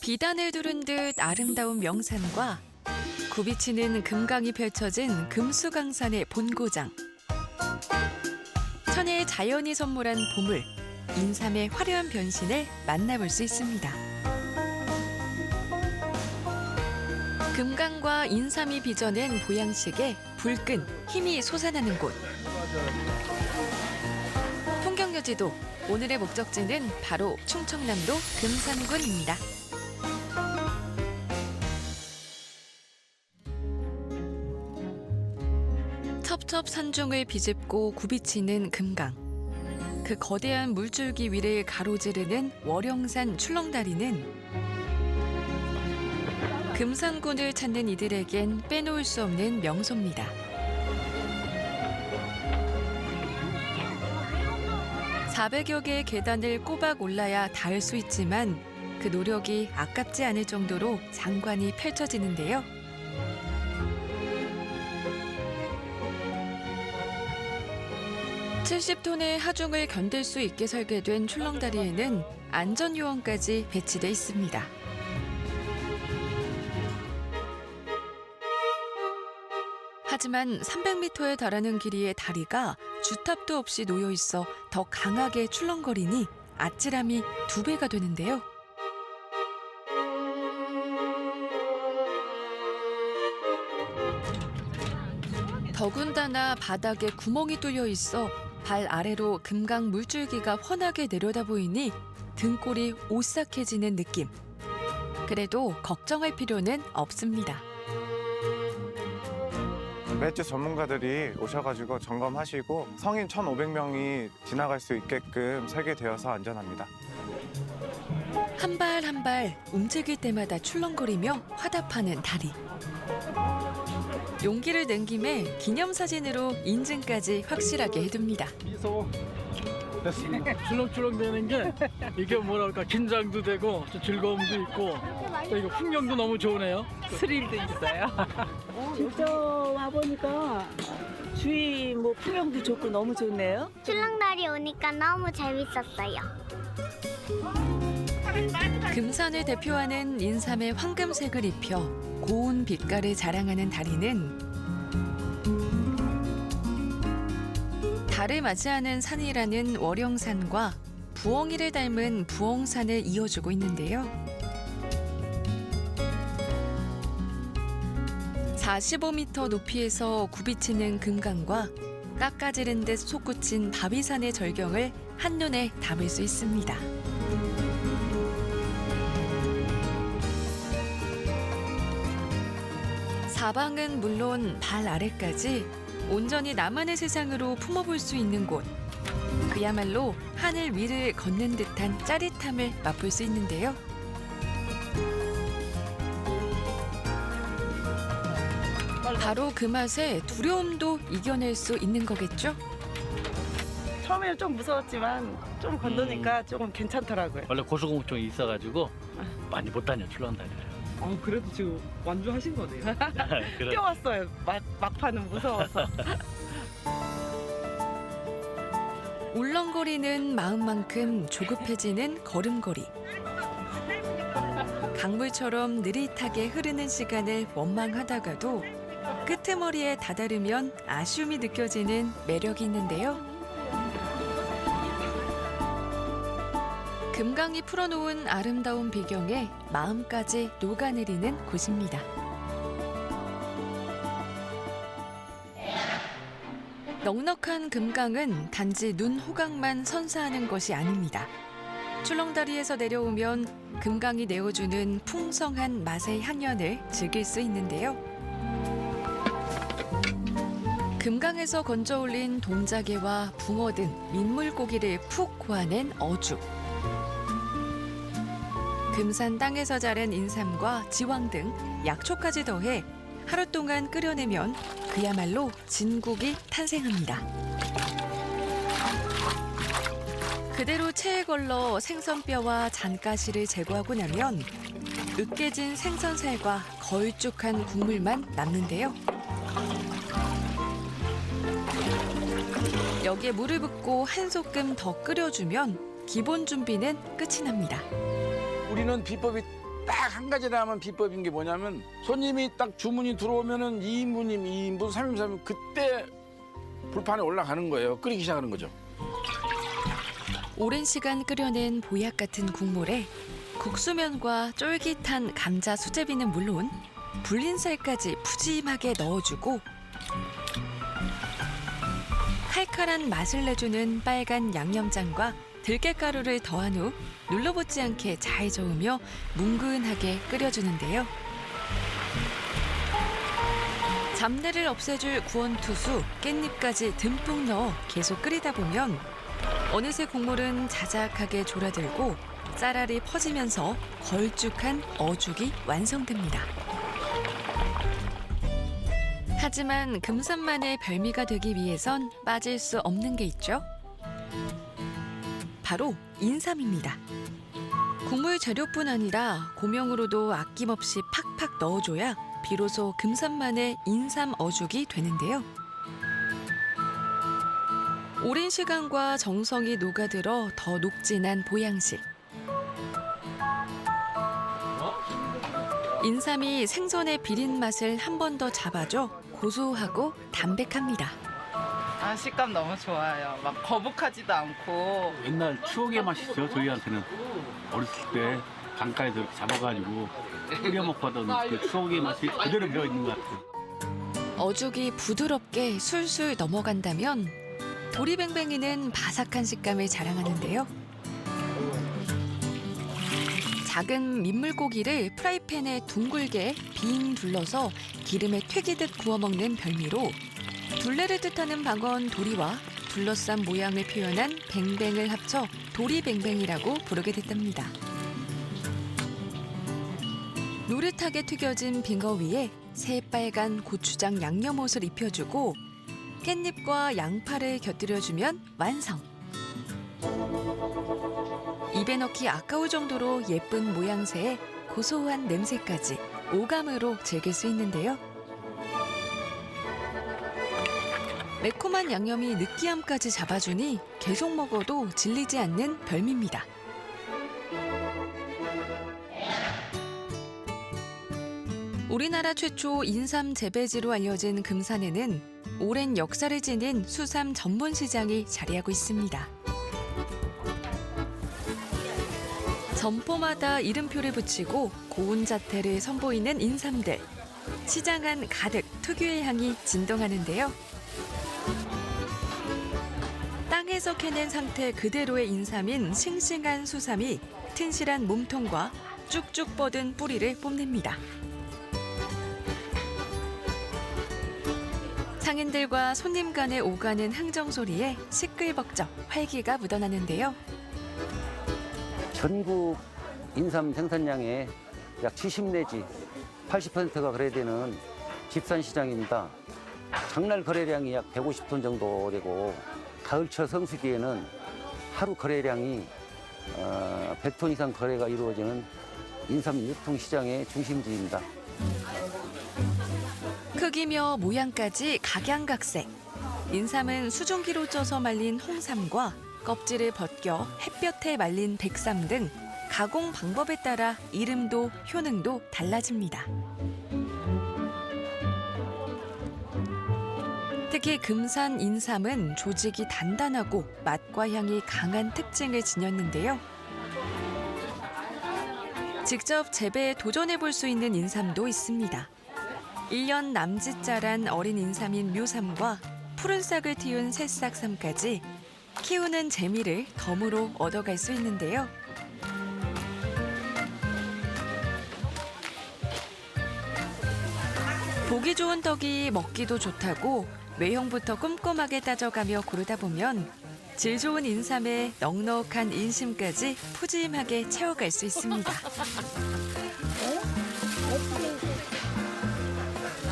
비단을 두른 듯 아름다운 명산과 굽이치는 금강이 펼쳐진 금수강산의 본고장. 천혜의 자연이 선물한 보물, 인삼의 화려한 변신을 만나볼 수 있습니다. 금강과 인삼이 빚어낸 보양식에 불끈 힘이 솟아나는 곳. 풍경여지도 오늘의 목적지는 바로 충청남도 금산군입니다. 첩첩산중을 비집고 굽이치는 금강. 그 거대한 물줄기 위를 가로지르는 월영산 출렁다리는 금산군을 찾는 이들에겐 빼놓을 수 없는 명소입니다. (400여) 개의 계단을 꼬박 올라야 닿을 수 있지만 그 노력이 아깝지 않을 정도로 장관이 펼쳐지는데요. (70톤의) 하중을 견딜 수 있게 설계된 출렁다리에는 안전요원까지 배치돼 있습니다. 하지만 300m에 달하는 길이의 다리가 주탑도 없이 놓여 있어 더 강하게 출렁거리니 아찔함이 2배가 되는데요. 더군다나 바닥에 구멍이 뚫려 있어 발 아래로 금강 물줄기가 훤하게 내려다 보이니 등골이 오싹해지는 느낌. 그래도 걱정할 필요는 없습니다. 매주 전문가들이 오셔가지고 점검하시고 성인 1,500명이 지나갈 수 있게끔 설계되어서 안전합니다. 한 발 한 발 움직일 때마다 출렁거리며 화답하는 다리. 용기를 낸 김에 기념사진으로 인증까지 확실하게 해둡니다. 미소 됐습니다. 출렁출렁 되는 게 이게 뭐랄까 긴장도 되고 또 즐거움도 있고 또 이거 풍경도 너무 좋으네요. 스릴도 있어요. 진짜 와보니까 주위 뭐 풍경도 좋고 너무 좋네요. 출렁다리 오니까 너무 재밌었어요. 금산을 대표하는 인삼의 황금색을 입혀 고운 빛깔을 자랑하는 다리는 달을 맞이하는 산이라는 월영산과 부엉이를 닮은 부엉산을 이어주고 있는데요. 45m 높이에서 굽이치는 금강과 깎아지른 듯 솟구친 바위산의 절경을 한눈에 담을 수 있습니다. 사방은 물론 발 아래까지 온전히 나만의 세상으로 품어볼 수 있는 곳. 그야말로 하늘 위를 걷는 듯한 짜릿함을 맛볼 수 있는데요. 바로 그 맛에 두려움도 이겨낼 수 있는 거겠죠? 처음에는 좀 무서웠지만 좀 건너니까 조금 괜찮더라고요. 원래 고소공증이 있어가지고 많이 못 다녀 출렁다리를. 그래도 지금 완주하신 거네요. 그래. 뛰어왔어요. 막판은 무서워서. 울렁거리는 마음만큼 조급해지는 걸음걸이. 강물처럼 느릿하게 흐르는 시간을 원망하다가도 끄트머리에 다다르면 아쉬움이 느껴지는 매력이 있는데요. 금강이 풀어놓은 아름다운 비경에 마음까지 녹아내리는 곳입니다. 넉넉한 금강은 단지 눈 호강만 선사하는 것이 아닙니다. 출렁다리에서 내려오면 금강이 내어주는 풍성한 맛의 향연을 즐길 수 있는데요. 금강에서 건져올린 동자개와 붕어 등 민물고기를 푹 고아낸 어죽. 금산 땅에서 자란 인삼과 지왕 등 약초까지 더해 하루 동안 끓여내면 그야말로 진국이 탄생합니다. 그대로 체에 걸러 생선뼈와 잔가시를 제거하고 나면 으깨진 생선살과 걸쭉한 국물만 남는데요. 여기에 물을 붓고 한 소끔 더 끓여주면 기본 준비는 끝이 납니다. 우리는 비법이 딱 한 가지 남은 비법인 게 뭐냐면 손님이 딱 주문이 들어오면은 2인분이면 2인분, 3인분 그때 불판에 올라가는 거예요. 끓이기 시작하는 거죠. 오랜 시간 끓여낸 보약 같은 국물에 국수면과 쫄깃한 감자 수제비는 물론 불린 쌀까지 푸짐하게 넣어주고 칼칼한 맛을 내주는 빨간 양념장과 들깨가루를 더한 후 눌러붙지 않게 잘 저으며 뭉근하게 끓여주는데요. 잡내를 없애줄 구원투수, 깻잎까지 듬뿍 넣어 계속 끓이다 보면 어느새 국물은 자작하게 졸아들고 쌀알이 퍼지면서 걸쭉한 어죽이 완성됩니다. 하지만 금산만의 별미가 되기 위해선 빠질 수 없는 게 있죠. 바로 인삼입니다. 국물 재료뿐 아니라 고명으로도 아낌없이 팍팍 넣어줘야 비로소 금산만의 인삼 어죽이 되는데요. 오랜 시간과 정성이 녹아들어 더 녹진한 보양식. 인삼이 생선의 비린 맛을 한 번 더 잡아줘 고소하고 담백합니다. 아, 식감 너무 좋아요. 막 거북하지도 않고. 옛날 추억의 맛이죠. 저희한테는 어렸을 때 강가에서 이렇게 잡아가지고 끓여 먹던 그 추억의 맛이 그대로 배어 있는 것 같아요. 어죽이 부드럽게 술술 넘어간다면 도리뱅뱅이는 바삭한 식감을 자랑하는데요. 작은 민물고기를 프라이팬에 둥글게 빙 둘러서 기름에 튀기듯 구워 먹는 별미로 둘레를 뜻하는 방언 도리와 둘러싼 모양을 표현한 뱅뱅을 합쳐 도리뱅뱅이라고 부르게 됐답니다. 노릇하게 튀겨진 빙어 위에 새빨간 고추장 양념옷을 입혀주고 깻잎과 양파를 곁들여주면 완성. 입에 넣기 아까울 정도로 예쁜 모양새에 고소한 냄새까지 오감으로 즐길 수 있는데요. 매콤한 양념이 느끼함까지 잡아주니 계속 먹어도 질리지 않는 별미입니다. 우리나라 최초 인삼 재배지로 알려진 금산에는 오랜 역사를 지닌 수삼 전문 시장이 자리하고 있습니다. 점포마다 이름표를 붙이고 고운 자태를 선보이는 인삼들. 시장 안 가득 특유의 향이 진동하는데요. 땅에서 캐낸 상태 그대로의 인삼인 싱싱한 수삼이 튼실한 몸통과 쭉쭉 뻗은 뿌리를 뽐냅니다. 상인들과 손님 간에 오가는 흥정 소리에 시끌벅적 활기가 묻어나는데요. 전국 인삼 생산량의 약 70 내지 80%가 거래되는 집산시장입니다. 장날 거래량이 약 150톤 정도 되고 가을철 성수기에는 하루 거래량이 100톤 이상 거래가 이루어지는 인삼 유통시장의 중심지입니다. 크기며 모양까지 각양각색. 인삼은 수증기로 쪄서 말린 홍삼과 껍질을 벗겨 햇볕에 말린 백삼 등 가공 방법에 따라 이름도 효능도 달라집니다. 특히 금산 인삼은 조직이 단단하고 맛과 향이 강한 특징을 지녔는데요. 직접 재배에 도전해 볼 수 있는 인삼도 있습니다. 1년 남짓 자란 어린 인삼인 묘삼과 푸른 싹을 틔운 새싹삼까지 키우는 재미를 덤으로 얻어갈 수 있는데요. 보기 좋은 떡이 먹기도 좋다고 외형부터 꼼꼼하게 따져가며 고르다 보면 질 좋은 인삼에 넉넉한 인심까지 푸짐하게 채워갈 수 있습니다.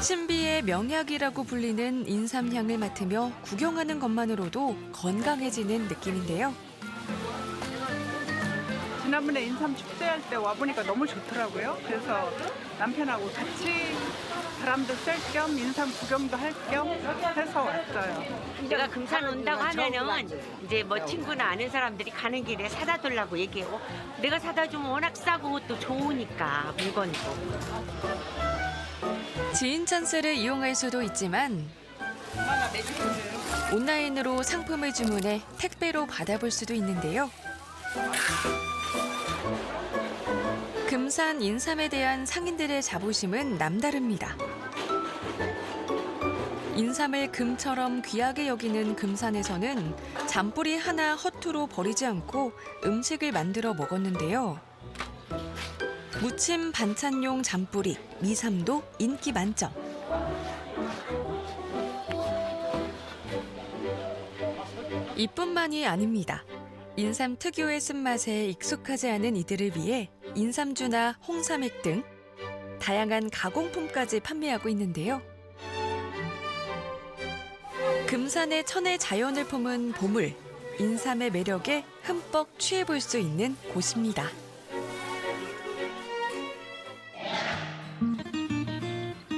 신비의 명약이라고 불리는 인삼향을 맡으며 구경하는 것만으로도 건강해지는 느낌인데요. 지난번에 인삼 축제할 때 와보니까 너무 좋더라고요. 그래서 남편하고 같이 바람도 쐴 겸 인삼 구경도 할 겸 해서 왔어요. 내가 금산 온다고 하면은 이제 뭐 친구나 아는 사람들이 가는 길에 사다 달라고 얘기하고 내가 사다 주면 워낙 싸고 또 좋으니까 물건도. 지인 찬스를 이용할 수도 있지만 온라인으로 상품을 주문해 택배로 받아볼 수도 있는데요. 금산 인삼에 대한 상인들의 자부심은 남다릅니다. 인삼을 금처럼 귀하게 여기는 금산에서는 잔뿌리 하나 허투루 버리지 않고 음식을 만들어 먹었는데요. 무침 반찬용 잔뿌리, 미삼도 인기 만점. 이뿐만이 아닙니다. 인삼 특유의 쓴맛에 익숙하지 않은 이들을 위해 인삼주나 홍삼액 등 다양한 가공품까지 판매하고 있는데요. 금산의 천혜 자연을 품은 보물, 인삼의 매력에 흠뻑 취해볼 수 있는 곳입니다.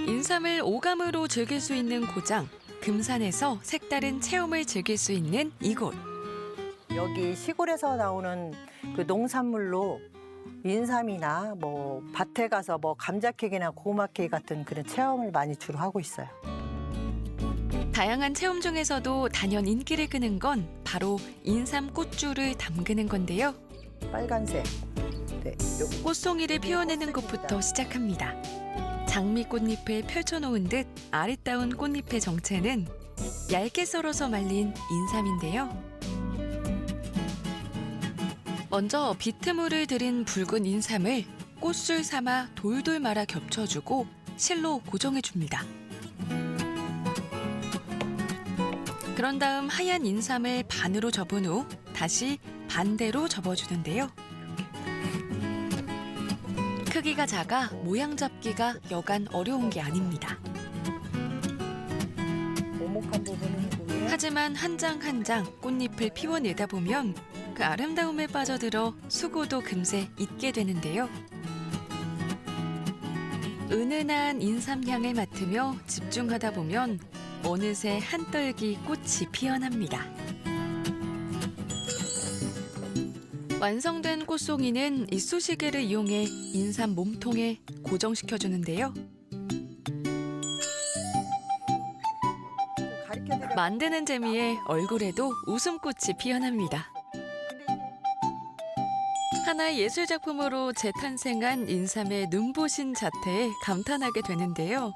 인삼을 오감으로 즐길 수 있는 고장, 금산에서 색다른 체험을 즐길 수 있는 이곳. 여기 시골에서 나오는 그 농산물로 인삼이나 뭐 밭에 가서 뭐 감자 캐기나 고구마 캐기 같은 그런 체험을 많이 주로 하고 있어요. 다양한 체험 중에서도 단연 인기를 끄는 건 바로 인삼 꽃줄을 담그는 건데요. 빨간색. 네. 꽃송이를 피워내는 것부터 시작합니다. 장미 꽃잎을 펼쳐놓은 듯 아리따운 꽃잎의 정체는 얇게 썰어서 말린 인삼인데요. 먼저 비트물을 들인 붉은 인삼을 꽃술 삼아 돌돌 말아 겹쳐주고 실로 고정해줍니다. 그런 다음 하얀 인삼을 반으로 접은 후 다시 반대로 접어주는데요. 크기가 작아 모양 잡기가 여간 어려운 게 아닙니다. 오목한 부분은 누구예요? 하지만 한 장 한 장 꽃잎을 피워내다 보면 그 아름다움에 빠져들어 수고도 금세 잊게 되는데요. 은은한 인삼향을 맡으며 집중하다 보면 어느새 한떨기 꽃이 피어납니다. 완성된 꽃송이는 이쑤시개를 이용해 인삼 몸통에 고정시켜주는데요. 만드는 재미에 얼굴에도 웃음꽃이 피어납니다. 하나의 예술작품으로 재탄생한 인삼의 눈부신 자태에 감탄하게 되는데요.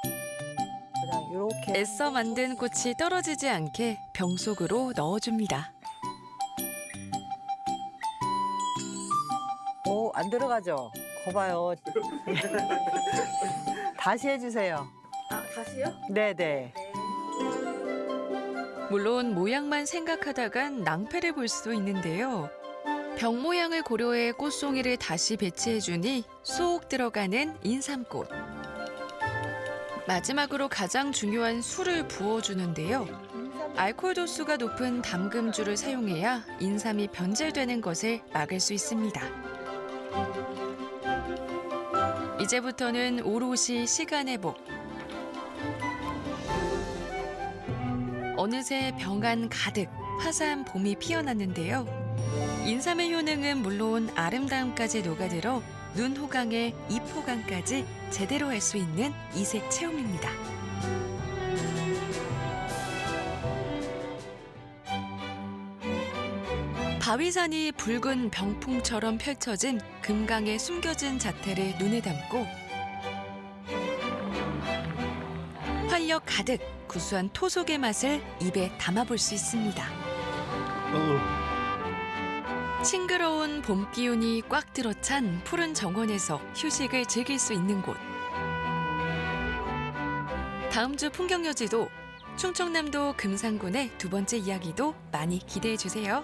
그냥 이렇게 애써 만든 꽃이 떨어지지 않게 병 속으로 넣어줍니다. 오, 안 들어가죠? 거봐요. 다시 해주세요. 아, 다시요? 네네. 물론 모양만 생각하다간 낭패를 볼 수도 있는데요. 병 모양을 고려해 꽃송이를 다시 배치해주니 쏙 들어가는 인삼꽃. 마지막으로 가장 중요한 술을 부어주는데요. 알코올 도수가 높은 담금주를 사용해야 인삼이 변질되는 것을 막을 수 있습니다. 이제부터는 오롯이 시간의 복. 어느새 병안 가득 화사한 봄이 피어났는데요. 인삼의 효능은 물론 아름다움까지 녹아들어 눈 호강에 입 호강까지 제대로 할 수 있는 이색 체험입니다. 바위산이 붉은 병풍처럼 펼쳐진 금강의 숨겨진 자태를 눈에 담고 활력 가득 구수한 토속의 맛을 입에 담아볼 수 있습니다. 싱그러운 봄 기운이 꽉 들어찬 푸른 정원에서 휴식을 즐길 수 있는 곳. 다음 주 풍경여지도 충청남도 금산군의 두 번째 이야기도 많이 기대해 주세요.